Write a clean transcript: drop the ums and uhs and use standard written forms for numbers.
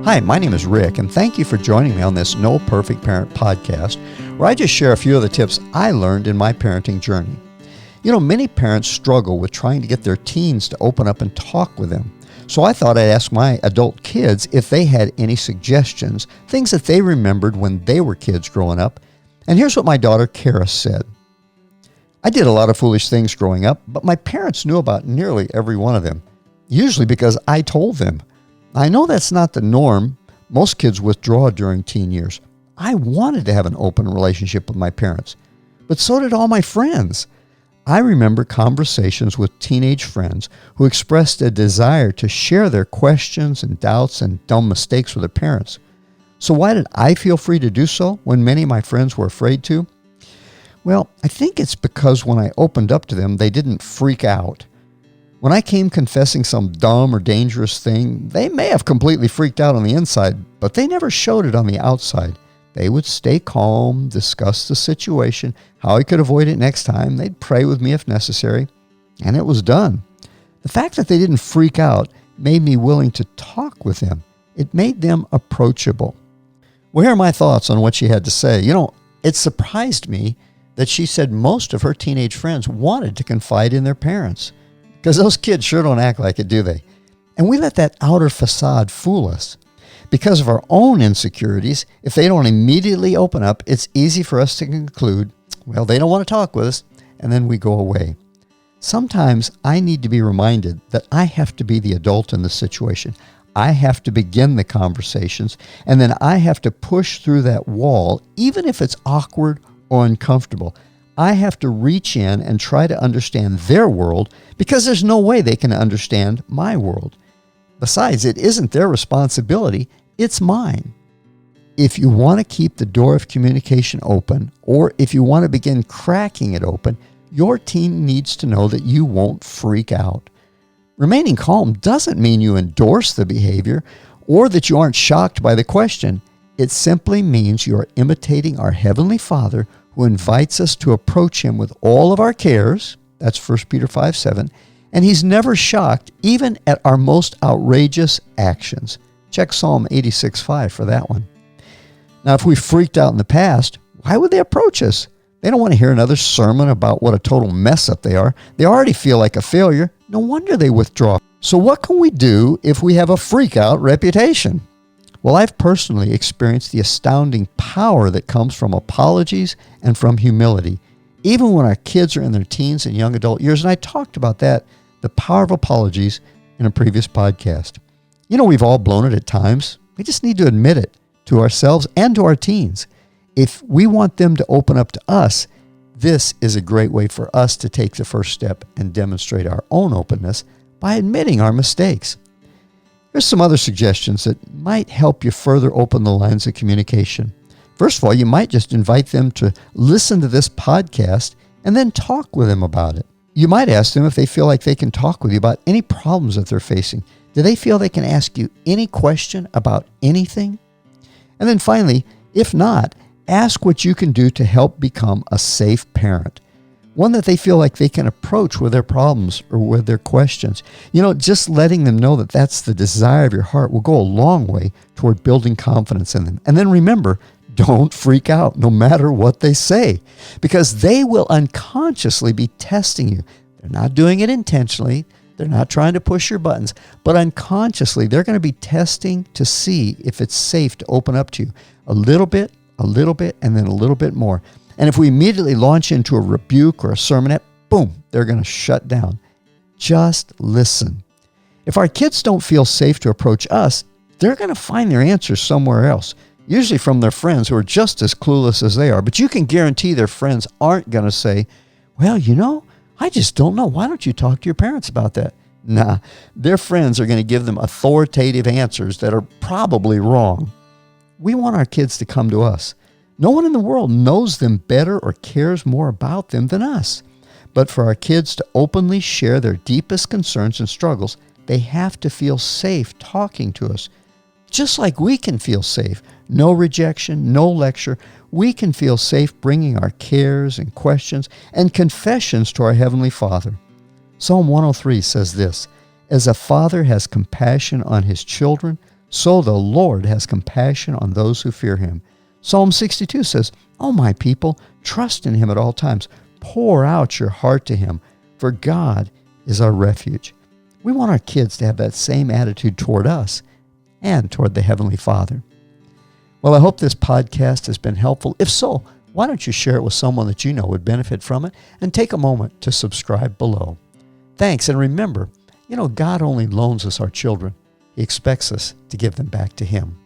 Hi, my name is Rick, and thank you for joining me on this No Perfect Parent podcast, where I just share a few of the tips I learned in my parenting journey. You know, many parents struggle with trying to get their teens to open up and talk with them. So I thought I'd ask my adult kids if they had any suggestions, things that they remembered when they were kids growing up. And here's what my daughter Kara said. I did a lot of foolish things growing up, but my parents knew about nearly every one of them, usually because I told them. I know that's not the norm. Most kids withdraw during teen years. I wanted to have an open relationship with my parents, but so did all my friends. I remember conversations with teenage friends who expressed a desire to share their questions and doubts and dumb mistakes with their parents. So why did I feel free to do so when many of my friends were afraid to? Well, I think it's because when I opened up to them, they didn't freak out. When I came confessing some dumb or dangerous thing, they may have completely freaked out on the inside, but they never showed it on the outside. They would stay calm, discuss the situation, how I could avoid it next time. They'd pray with me if necessary, and it was done. The fact that they didn't freak out made me willing to talk with them. It made them approachable. Well, here are my thoughts on what she had to say. You know, it surprised me that she said most of her teenage friends wanted to confide in their parents. Because those kids sure don't act like it, do they? And we let that outer facade fool us. Because of our own insecurities, if they don't immediately open up, it's easy for us to conclude, well, they don't want to talk with us, and then we go away. Sometimes I need to be reminded that I have to be the adult in the situation. I have to begin the conversations, and then I have to push through that wall, even if it's awkward or uncomfortable. I have to reach in and try to understand their world because there's no way they can understand my world. Besides, it isn't their responsibility, it's mine. If you want to keep the door of communication open, or if you want to begin cracking it open, your teen needs to know that you won't freak out. Remaining calm doesn't mean you endorse the behavior or that you aren't shocked by the question. It simply means you are imitating our Heavenly Father who invites us to approach Him with all of our cares. That's 1 Peter 5:7. And He's never shocked, even at our most outrageous actions. Check Psalm 86:5 for that one. Now, if we freaked out in the past, why would they approach us? They don't want to hear another sermon about what a total mess up they are. They already feel like a failure. No wonder they withdraw. So what can we do if we have a freak out reputation? Well, I've personally experienced the astounding power that comes from apologies and from humility, even when our kids are in their teens and young adult years. And I talked about that, the power of apologies, in a previous podcast. You know, we've all blown it at times. We just need to admit it to ourselves and to our teens. If we want them to open up to us, this is a great way for us to take the first step and demonstrate our own openness by admitting our mistakes. Here's some other suggestions that might help you further open the lines of communication. First of all, you might just invite them to listen to this podcast and then talk with them about it. You might ask them if they feel like they can talk with you about any problems that they're facing. Do they feel they can ask you any question about anything? And then finally, if not, ask what you can do to help become a safe parent. One that they feel like they can approach with their problems or with their questions. You know, just letting them know that that's the desire of your heart will go a long way toward building confidence in them. And then remember, don't freak out no matter what they say, because they will unconsciously be testing you. They're not doing it intentionally. They're not trying to push your buttons, but unconsciously, they're going to be testing to see if it's safe to open up to you a little bit, and then a little bit more. And if we immediately launch into a rebuke or a sermonette, boom, they're going to shut down. Just listen. If our kids don't feel safe to approach us, they're going to find their answers somewhere else, usually from their friends who are just as clueless as they are. But you can guarantee their friends aren't going to say, well, you know, I just don't know. Why don't you talk to your parents about that? Nah, their friends are going to give them authoritative answers that are probably wrong. We want our kids to come to us. No one in the world knows them better or cares more about them than us. But for our kids to openly share their deepest concerns and struggles, they have to feel safe talking to us. Just like we can feel safe. No rejection, no lecture. We can feel safe bringing our cares and questions and confessions to our Heavenly Father. Psalm 103 says this, "As a father has compassion on his children, So the Lord has compassion on those who fear him. Psalm 62 says, "O my people, trust in him at all times. Pour out your heart to him, for God is our refuge." We want our kids to have that same attitude toward us and toward the Heavenly Father. Well, I hope this podcast has been helpful. If so, why don't you share it with someone that you know would benefit from it, and take a moment to subscribe below. Thanks, and remember, God only loans us our children. He expects us to give them back to him.